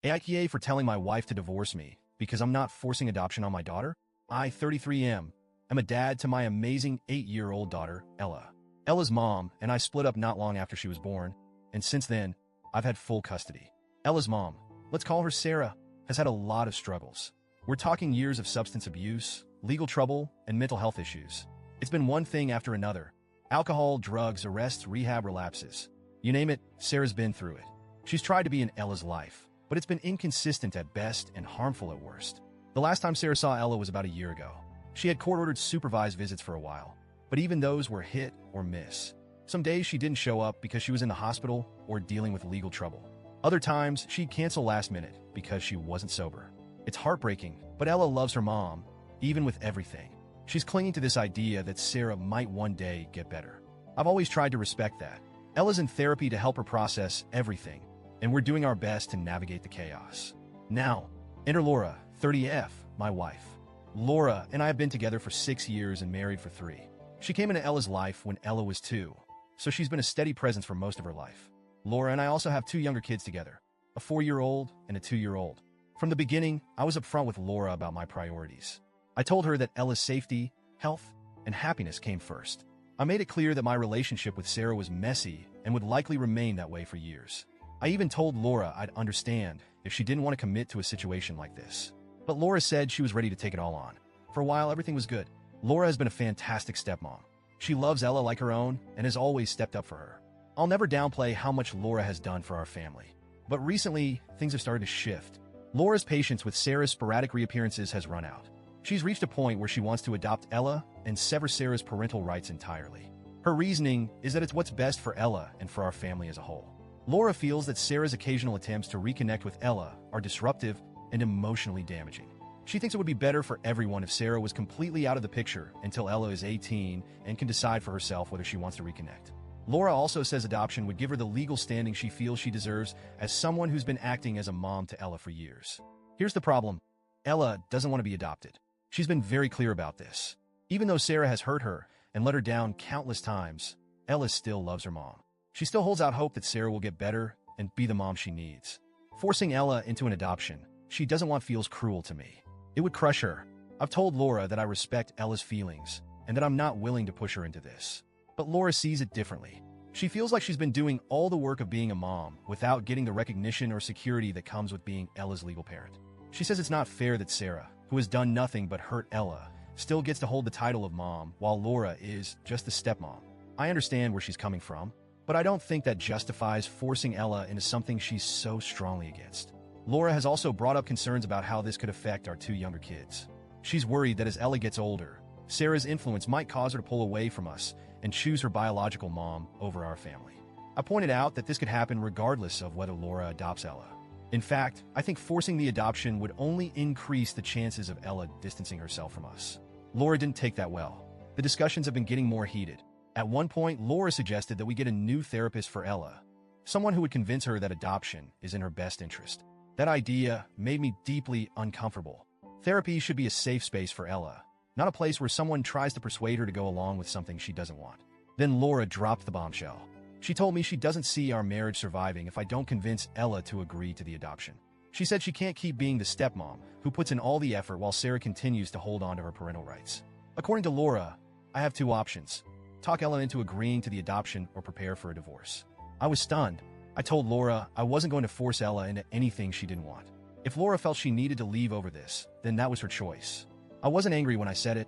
AITA for telling my wife to divorce me because I'm not forcing adoption on my daughter? I, 33 am a dad to my amazing 8-year-old daughter, Ella. Ella's mom and I split up not long after she was born, and since then, I've had full custody. Ella's mom, let's call her Sarah, has had a lot of struggles. We're talking years of substance abuse, legal trouble, and mental health issues. It's been one thing after another. Alcohol, drugs, arrests, rehab, relapses. You name it, Sarah's been through it. She's tried to be in Ella's life, but it's been inconsistent at best and harmful at worst. The last time Sarah saw Ella was about a year ago. She had court-ordered supervised visits for a while, but even those were hit or miss. Some days she didn't show up because she was in the hospital or dealing with legal trouble. Other times, she'd cancel last minute because she wasn't sober. It's heartbreaking, but Ella loves her mom, even with everything. She's clinging to this idea that Sarah might one day get better. I've always tried to respect that. Ella's in therapy to help her process everything, and we're doing our best to navigate the chaos. Now, enter Laura, 30F, my wife. Laura and I have been together for 6 years and married for 3. She came into Ella's life when Ella was 2, so she's been a steady presence for most of her life. Laura and I also have 2 younger kids together, a 4-year-old and a 2-year-old. From the beginning, I was upfront with Laura about my priorities. I told her that Ella's safety, health, and happiness came first. I made it clear that my relationship with Sarah was messy and would likely remain that way for years. I even told Laura I'd understand if she didn't want to commit to a situation like this. But Laura said she was ready to take it all on. For a while, everything was good. Laura has been a fantastic stepmom. She loves Ella like her own and has always stepped up for her. I'll never downplay how much Laura has done for our family. But recently, things have started to shift. Laura's patience with Sarah's sporadic reappearances has run out. She's reached a point where she wants to adopt Ella and sever Sarah's parental rights entirely. Her reasoning is that it's what's best for Ella and for our family as a whole. Laura feels that Sarah's occasional attempts to reconnect with Ella are disruptive and emotionally damaging. She thinks it would be better for everyone if Sarah was completely out of the picture until Ella is 18 and can decide for herself whether she wants to reconnect. Laura also says adoption would give her the legal standing she feels she deserves as someone who's been acting as a mom to Ella for years. Here's the problem. Ella doesn't want to be adopted. She's been very clear about this. Even though Sarah has hurt her and let her down countless times, Ella still loves her mom. She still holds out hope that Sarah will get better and be the mom she needs. Forcing Ella into an adoption she doesn't want feels cruel to me. It would crush her. I've told Laura that I respect Ella's feelings and that I'm not willing to push her into this. But Laura sees it differently. She feels like she's been doing all the work of being a mom without getting the recognition or security that comes with being Ella's legal parent. She says it's not fair that Sarah, who has done nothing but hurt Ella, still gets to hold the title of mom while Laura is just the stepmom. I understand where she's coming from, but I don't think that justifies forcing Ella into something she's so strongly against. Laura has also brought up concerns about how this could affect our 2 younger kids. She's worried that as Ella gets older, Sarah's influence might cause her to pull away from us and choose her biological mom over our family. I pointed out that this could happen regardless of whether Laura adopts Ella. In fact, I think forcing the adoption would only increase the chances of Ella distancing herself from us. Laura didn't take that well. The discussions have been getting more heated. At one point, Laura suggested that we get a new therapist for Ella, someone who would convince her that adoption is in her best interest. That idea made me deeply uncomfortable. Therapy should be a safe space for Ella, not a place where someone tries to persuade her to go along with something she doesn't want. Then Laura dropped the bombshell. She told me she doesn't see our marriage surviving if I don't convince Ella to agree to the adoption. She said she can't keep being the stepmom who puts in all the effort while Sarah continues to hold on to her parental rights. According to Laura, I have 2 options: talk Ella into agreeing to the adoption or prepare for a divorce. I was stunned. I told Laura I wasn't going to force Ella into anything she didn't want. If Laura felt she needed to leave over this, then that was her choice. I wasn't angry when I said it.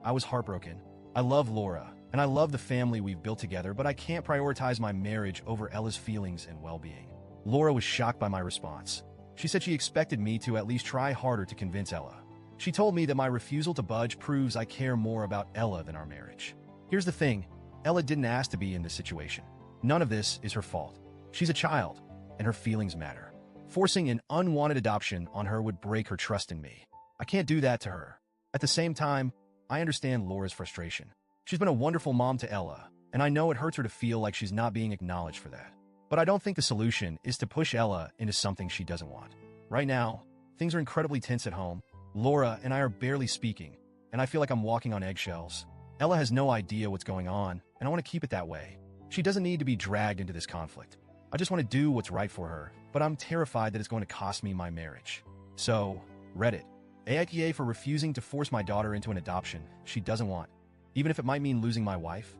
I was heartbroken. I love Laura, and I love the family we've built together, but I can't prioritize my marriage over Ella's feelings and well-being. Laura was shocked by my response. She said she expected me to at least try harder to convince Ella. She told me that my refusal to budge proves I care more about Ella than our marriage. Here's the thing. Ella didn't ask to be in this situation. None of this is her fault. She's a child, and her feelings matter. Forcing an unwanted adoption on her would break her trust in me. I can't do that to her. At the same time, I understand Laura's frustration. She's been a wonderful mom to Ella, and I know it hurts her to feel like she's not being acknowledged for that. But I don't think the solution is to push Ella into something she doesn't want. Right now, things are incredibly tense at home. Laura and I are barely speaking, and I feel like I'm walking on eggshells. Ella has no idea what's going on, and I want to keep it that way. She doesn't need to be dragged into this conflict. I just want to do what's right for her but I'm terrified that it's going to cost me my marriage. So, Reddit. AITA for refusing to force my daughter into an adoption she doesn't want, even if it might mean losing my wife.